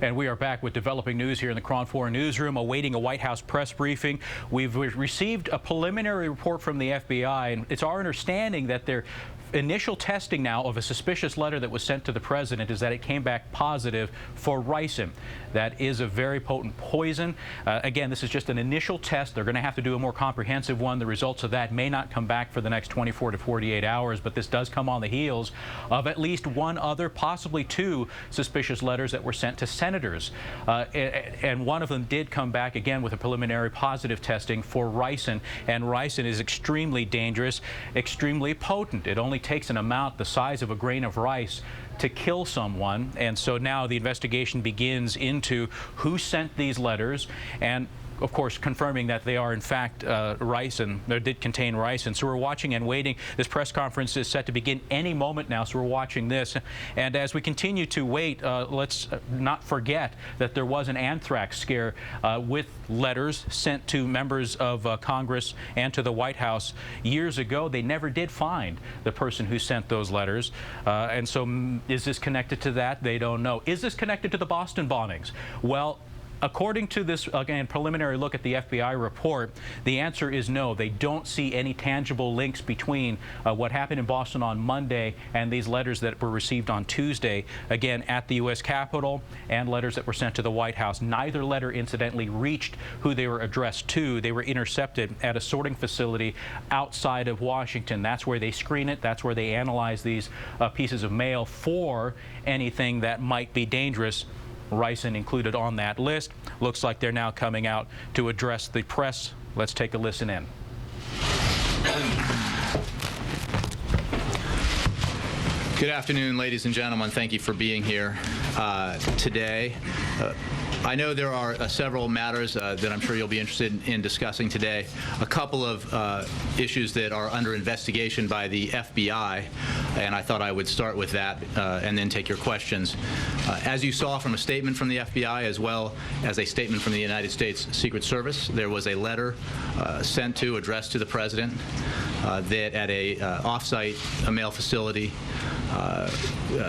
And we are back with developing news here in the KRON 4 newsroom, awaiting a White House press briefing. We've received a preliminary report from the FBI, and it's our understanding that their initial testing now of a suspicious letter that was sent to the president is that it came back positive for ricin. That is a very potent poison. Again, this is just an initial test. They're going to have to do a more comprehensive one. The results of that may not come back for the next 24 to 48 hours, but this does come on the heels of at least one other, possibly two, suspicious letters that were sent to senators. And one of them did come back, again, with a preliminary positive testing for ricin. And ricin is extremely dangerous, extremely potent. It only takes an amount the size of a grain of rice to kill someone. And so now the investigation begins into who sent these letters and, of course, confirming that they are in fact ricin, they did contain ricin. So we're watching and waiting. This press conference is set to begin any moment now, so we're watching this. And as we continue to wait, let's not forget that there was an anthrax scare with letters sent to members of Congress and to the White House years ago. They never did find the person who sent those letters. And so is this connected to that? They don't know. Is this connected to the Boston bombings? Well, according to this, again, preliminary look at the FBI report, the answer is no. They don't see any tangible links between what happened in Boston on Monday and these letters that were received on Tuesday, again, at the U.S. Capitol, and letters that were sent to the White House. Neither letter, incidentally, reached who they were addressed to. They were intercepted at a sorting facility outside of Washington. That's where they screen it. That's where they analyze these pieces of mail for anything that might be dangerous. Ricin included on that list. Looks like they're now coming out to address the press. Let's take a listen in. Good afternoon, ladies and gentlemen. Thank you for being here today. I know there are several matters that I'm sure you'll be interested in discussing today. A couple of issues that are under investigation by the FBI, and I thought I would start with that and then take your questions. As you saw from a statement from the FBI as well as a statement from the United States Secret Service, there was a letter addressed to the President that at a off-site mail facility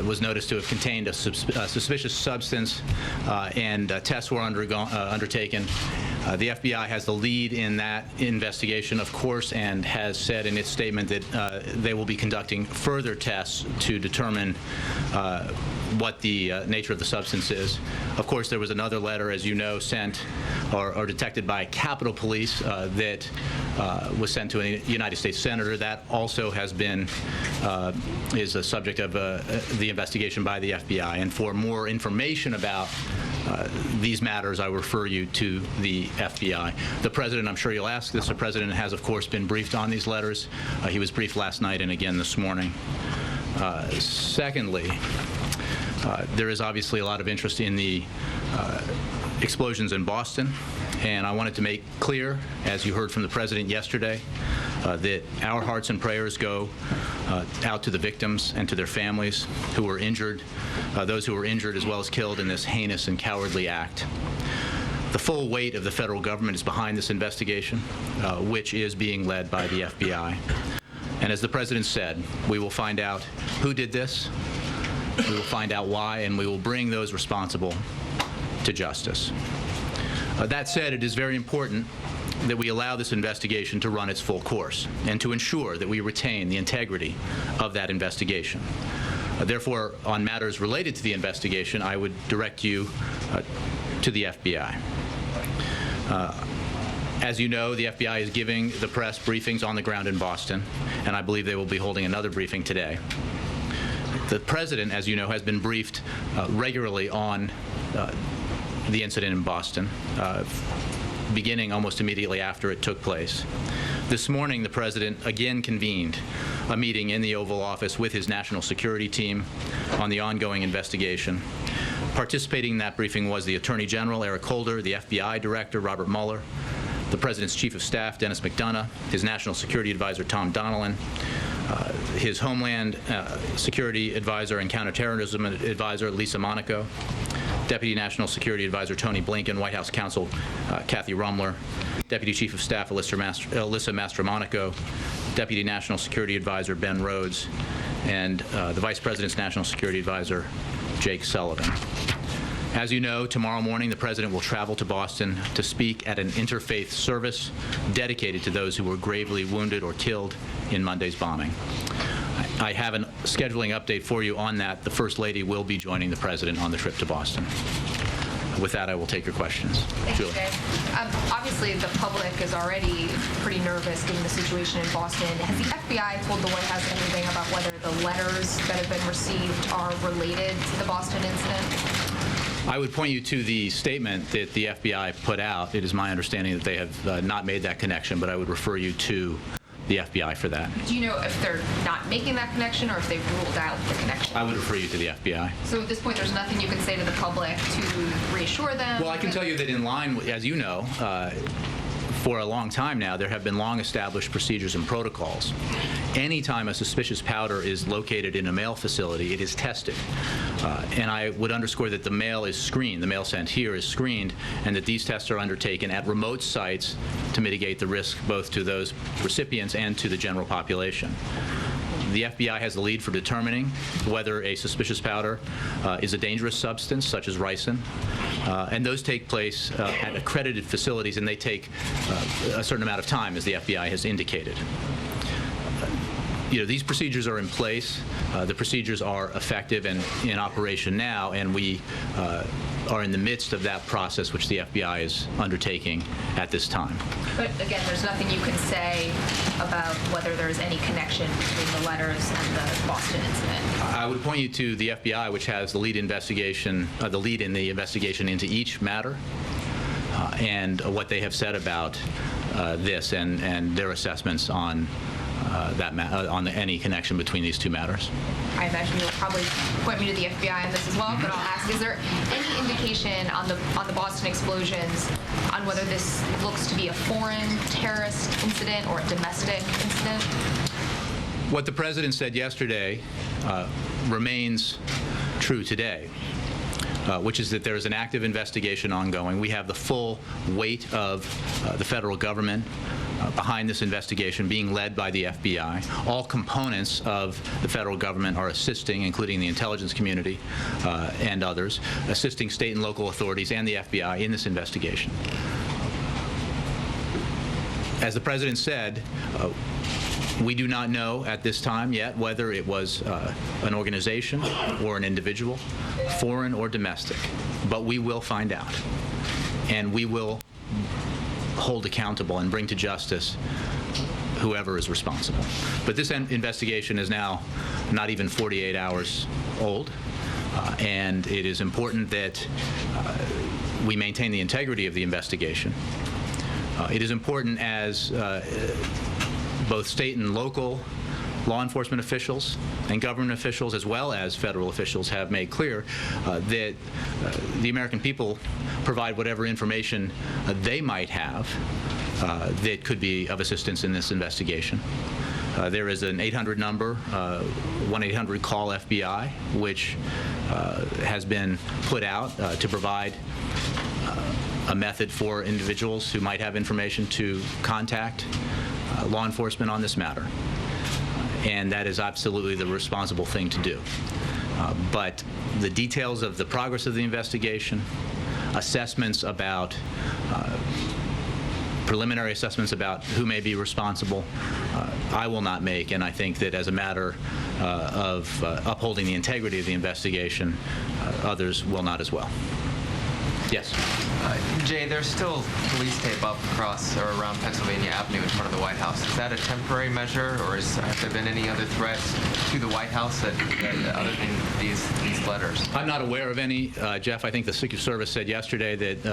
was noticed to have contained a suspicious substance, and tests were undertaken. The FBI has the lead in that investigation, of course, and has said in its statement that they will be conducting further tests to determine what the nature of the substance is. Of course, there was another letter, as you know, sent or detected by Capitol Police that was sent to a United States senator. That also has been is a subject of the investigation by the FBI. And for more information about these matters, I refer you to the FBI. The President, I'm sure you'll ask this, the President has, of course, been briefed on these letters. He was briefed last night and again this morning. Secondly, there is obviously a lot of interest in the explosions in Boston, and I wanted to make clear, as you heard from the President yesterday, that our hearts and prayers go out to the victims and to their families who were injured, those who were injured as well as killed in this heinous and cowardly act. The full weight of the federal government is behind this investigation, which is being led by the FBI. And as the President said, we will find out who did this, we will find out why, and we will bring those responsible to justice. That said, it is very important that we allow this investigation to run its full course and to ensure that we retain the integrity of that investigation. Therefore, on matters related to the investigation, I would direct you to the FBI. As you know, the FBI is giving the press briefings on the ground in Boston, and I believe they will be holding another briefing today. The President, as you know, has been briefed regularly on the incident in Boston, beginning almost immediately after it took place. This morning, the President again convened a meeting in the Oval Office with his national security team on the ongoing investigation. Participating in that briefing was the Attorney General, Eric Holder, the FBI Director, Robert Mueller, the President's Chief of Staff, Dennis McDonough, his National Security Advisor, Tom Donilon, his Homeland Security Advisor and Counterterrorism Advisor, Lisa Monaco, Deputy National Security Advisor Tony Blinken, White House Counsel Kathy Rummler, Deputy Chief of Staff Alyssa Mastromonaco, Deputy National Security Advisor Ben Rhodes, and the Vice President's National Security Advisor Jake Sullivan. As you know, tomorrow morning the President will travel to Boston to speak at an interfaith service dedicated to those who were gravely wounded or killed in Monday's bombing. I have a scheduling update for you on that. The First Lady will be joining the President on the trip to Boston. With that, I will take your questions. Thanks, Julie. Jay. Obviously, the public is already pretty nervous given the situation in Boston. Has the FBI told the White House anything about whether the letters that have been received are related to the Boston incident? I would point you to the statement that the FBI put out. It is my understanding that they have not made that connection, but I would refer you to the FBI for that. Do you know if they're not making that connection or if they've ruled out the connection? I would refer you to the FBI. So at this point, there's nothing you can say to the public to reassure them? Well, I can tell you that in line, as you know, for a long time now, there have been long-established procedures and protocols. Anytime a suspicious powder is located in a mail facility, it is tested. And I would underscore that the mail is screened. The mail sent here is screened, and that these tests are undertaken at remote sites to mitigate the risk both to those recipients and to the general population. The FBI has the lead for determining whether a suspicious powder is a dangerous substance, such as ricin, and those take place at accredited facilities, and they take a certain amount of time, as the FBI has indicated. These procedures are in place. The procedures are effective and in operation now, and we are in the midst of that process, which the FBI is undertaking at this time. But again, there's nothing you can say about whether there's any connection between the letters and the Boston incident. I would point you to the FBI, which has the lead investigation, the lead in the investigation into each matter, and what they have said about this and their assessments on on any connection between these two matters. I imagine you'll probably point me to the FBI on this as well, but I'll ask, is there any indication on the Boston explosions on whether this looks to be a foreign terrorist incident or a domestic incident? What the President said yesterday remains true today, which is that there is an active investigation ongoing. We have the full weight of the federal government behind this investigation, being led by the FBI. All components of the federal government are assisting, including the intelligence community and others, assisting state and local authorities and the FBI in this investigation. As the President said, we do not know at this time yet whether it was an organization or an individual, foreign or domestic, but we will find out, and we will hold accountable and bring to justice whoever is responsible. But this investigation is now not even 48 hours old, and it is important that we maintain the integrity of the investigation. It is important as both state and local law enforcement officials and government officials, as well as federal officials, have made clear that the American people provide whatever information they might have that could be of assistance in this investigation. There is an 800 number, 1-800-CALL-FBI, which has been put out to provide a method for individuals who might have information to contact law enforcement on this matter. And that is absolutely the responsible thing to do. But the details of the progress of the investigation, assessments about, preliminary assessments about who may be responsible, I will not make, and I think that as a matter of upholding the integrity of the investigation, others will not as well. Yes. Jay, there's still police tape up across or around Pennsylvania Avenue in front of the White House. Is that a temporary measure, or have there been any other threats to the White House that other than these letters? I'm not aware of any, Jeff. I think the Secret Service said yesterday that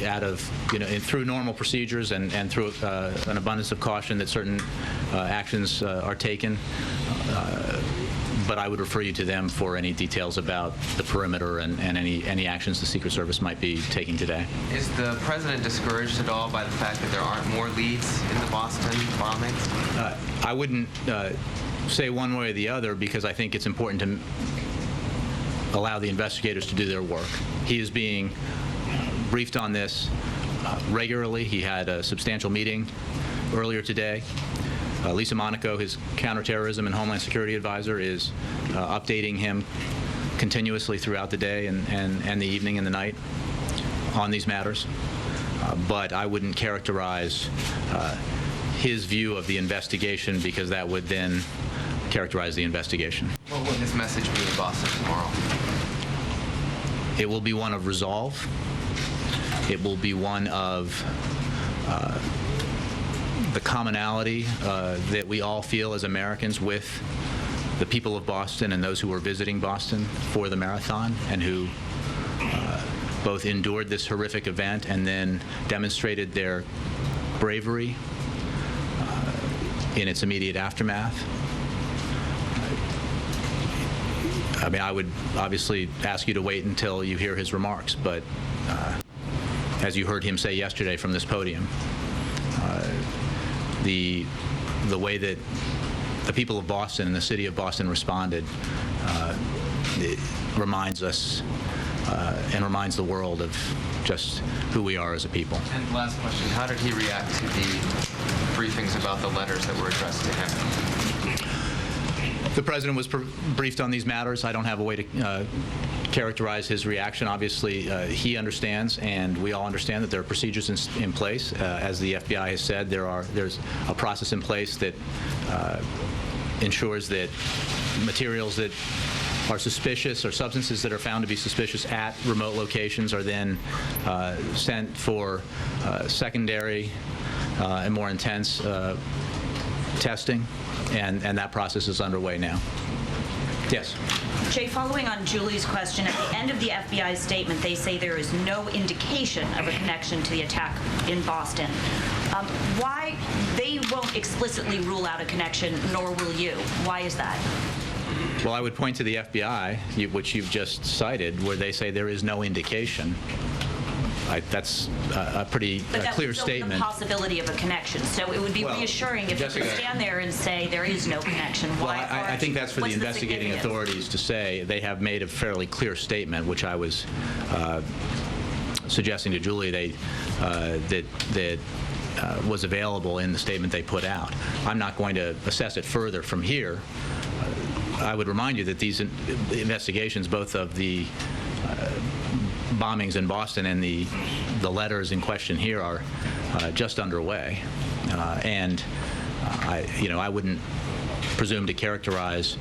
out of, through normal procedures and through an abundance of caution, that certain actions are taken. But I would refer you to them for any details about the perimeter and any actions the Secret Service might be taking today. Is the President discouraged at all by the fact that there aren't more leads in the Boston bombings? I wouldn't say one way or the other, because I think it's important to allow the investigators to do their work. He is being briefed on this regularly. He had a substantial meeting earlier today. Lisa Monaco, his counterterrorism and homeland security advisor, is updating him continuously throughout the day and the evening and the night on these matters. But I wouldn't characterize his view of the investigation, because that would then characterize the investigation. What will his message be in Boston tomorrow? It will be one of resolve. It will be one of the commonality that we all feel as Americans with the people of Boston and those who were visiting Boston for the marathon, and who both endured this horrific event and then demonstrated their bravery in its immediate aftermath. I mean, I would obviously ask you to wait until you hear his remarks, but as you heard him say yesterday from this podium, the way that the people of Boston and the city of Boston responded it reminds us and reminds the world of just who we are as a people. And last question, how did he react to the briefings about the letters that were addressed to him? The president was briefed on these matters. I don't have a way to characterize his reaction. Obviously, he understands, and we all understand, that there are procedures in place. As the FBI has said, there's a process in place that ensures that materials that are suspicious, or substances that are found to be suspicious at remote locations, are then sent for secondary and more intense testing, and that process is underway now. Yes. Jay, following on Julie's question, at the end of the FBI statement, they say there is no indication of a connection to the attack in Boston. Why? They won't explicitly rule out a connection, nor will you. Why is that? Well, I would point to the FBI, which you've just cited, where they say there is no indication. That's a pretty clear statement. The possibility of a connection. So it would be reassuring if you could stand there and say there is no connection. Why? Well, I think that's for the investigating authorities to say. They have made a fairly clear statement, which I was suggesting to Julie that was available in the statement they put out. I'm not going to assess it further from here. I would remind you that these investigations, both of the bombings in Boston and the letters in question here, are just underway, and I wouldn't presume to characterize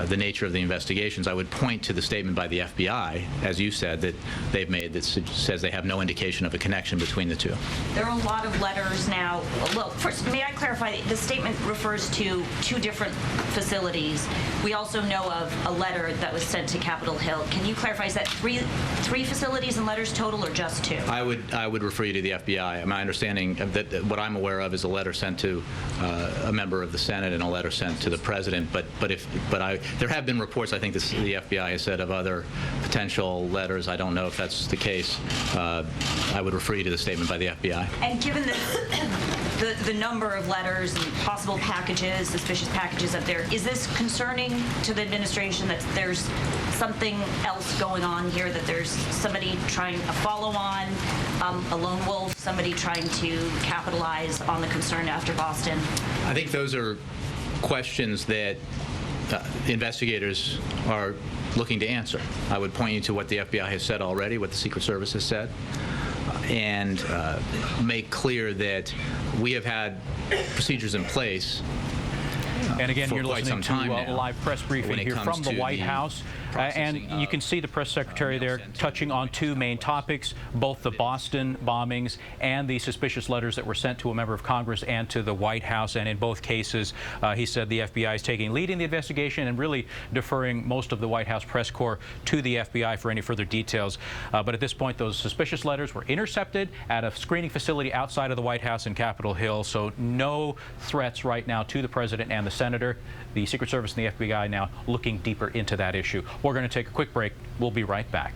the nature of the investigations. I would point to the statement by the FBI, as you said, that they've made, that says they have no indication of a connection between the two. There are a lot of letters now. Well, first, may I clarify? The statement refers to two different facilities. We also know of a letter that was sent to Capitol Hill. Can you clarify? Is that three facilities and letters total, or just two? I would refer you to the FBI. My understanding that what I'm aware of is a letter sent to a member of the Senate and a letter sent to the president. But there have been reports, I think the FBI has said, of other potential letters. I don't know if that's the case. I would refer you to the statement by the FBI. And given the number of letters and possible packages, suspicious packages up there, is this concerning to the administration that there's something else going on here, that there's somebody trying a follow-on, a lone wolf, somebody trying to capitalize on the concern after Boston? I think those are questions that investigators are looking to answer. I would point you to what the FBI has said already, what the Secret Service has said, and make clear that we have had procedures in place and again, for you're quite listening some time to a now, live press briefing here from the White House. And you can see the press secretary there touching on two main topics, both the Boston bombings and the suspicious letters that were sent to a member of Congress and to the White House. And in both cases, he said the FBI is leading the investigation and really deferring most of the White House press corps to the FBI for any further details. But at this point, those suspicious letters were intercepted at a screening facility outside of the White House in Capitol Hill. So no threats right now to the president and the senator. The Secret Service and the FBI now looking deeper into that issue. We're going to take a quick break. We'll be right back.